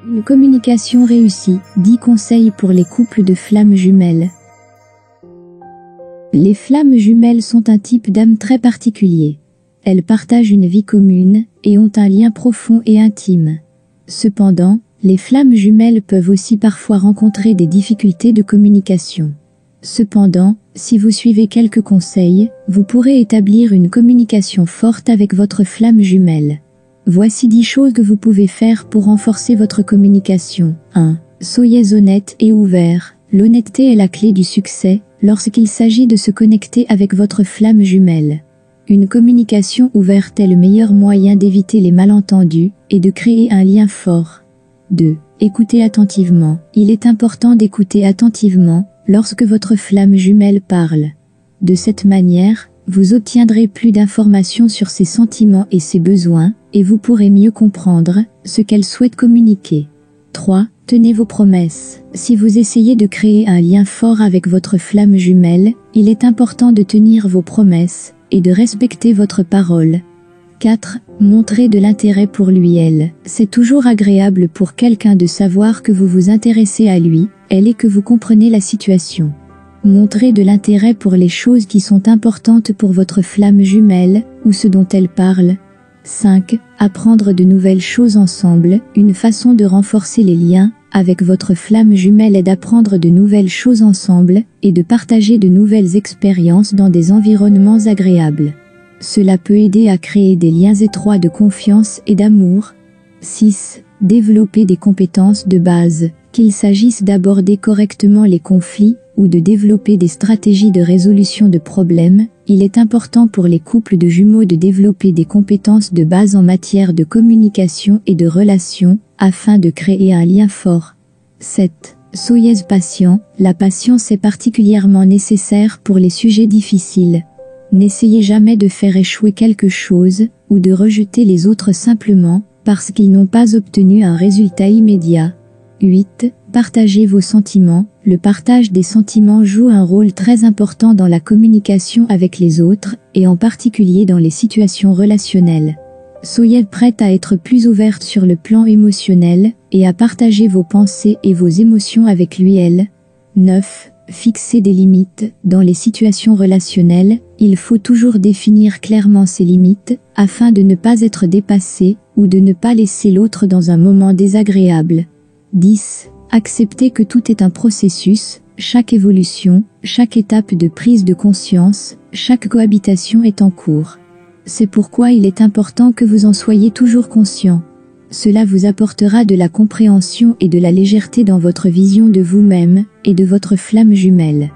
Une communication réussie, 10 conseils pour les couples de flammes jumelles. Les flammes jumelles sont un type d'âme très particulier. Elles partagent une vie commune, et ont un lien profond et intime. Cependant, les flammes jumelles peuvent aussi parfois rencontrer des difficultés de communication. Cependant, si vous suivez quelques conseils, vous pourrez établir une communication forte avec votre flamme jumelle. Voici 10 choses que vous pouvez faire pour renforcer votre communication. 1. Soyez honnête et ouvert. L'honnêteté est la clé du succès lorsqu'il s'agit de se connecter avec votre flamme jumelle. Une communication ouverte est le meilleur moyen d'éviter les malentendus et de créer un lien fort. 2. Écoutez attentivement. Il est important d'écouter attentivement lorsque votre flamme jumelle parle. De cette manière, vous obtiendrez plus d'informations sur ses sentiments et ses besoins, et vous pourrez mieux comprendre ce qu'elle souhaite communiquer. 3. Tenez vos promesses. Si vous essayez de créer un lien fort avec votre flamme jumelle, il est important de tenir vos promesses et de respecter votre parole. 4. Montrez de l'intérêt pour lui/elle. C'est toujours agréable pour quelqu'un de savoir que vous vous intéressez à lui/elle et que vous comprenez la situation. Montrez de l'intérêt pour les choses qui sont importantes pour votre flamme jumelle, ou ce dont elle parle. 5. Apprendre de nouvelles choses ensemble. Une façon de renforcer les liens avec votre flamme jumelle est d'apprendre de nouvelles choses ensemble, et de partager de nouvelles expériences dans des environnements agréables. Cela peut aider à créer des liens étroits de confiance et d'amour. 6. Développer des compétences de base. Qu'il s'agisse d'aborder correctement les conflits, ou de développer des stratégies de résolution de problèmes, il est important pour les couples de jumeaux de développer des compétences de base en matière de communication et de relations, afin de créer un lien fort. 7. Soyez patient. La patience est particulièrement nécessaire pour les sujets difficiles. N'essayez jamais de faire échouer quelque chose, ou de rejeter les autres simplement, parce qu'ils n'ont pas obtenu un résultat immédiat. 8. Partagez vos sentiments. Le partage des sentiments joue un rôle très important dans la communication avec les autres, et en particulier dans les situations relationnelles. Soyez prête à être plus ouverte sur le plan émotionnel, et à partager vos pensées et vos émotions avec lui/elle. 9. Fixez des limites. Dans les situations relationnelles, il faut toujours définir clairement ses limites, afin de ne pas être dépassé, ou de ne pas laisser l'autre dans un moment désagréable. 10. Acceptez que tout est un processus, chaque évolution, chaque étape de prise de conscience, chaque cohabitation est en cours. C'est pourquoi il est important que vous en soyez toujours conscient. Cela vous apportera de la compréhension et de la légèreté dans votre vision de vous-même, et de votre flamme jumelle.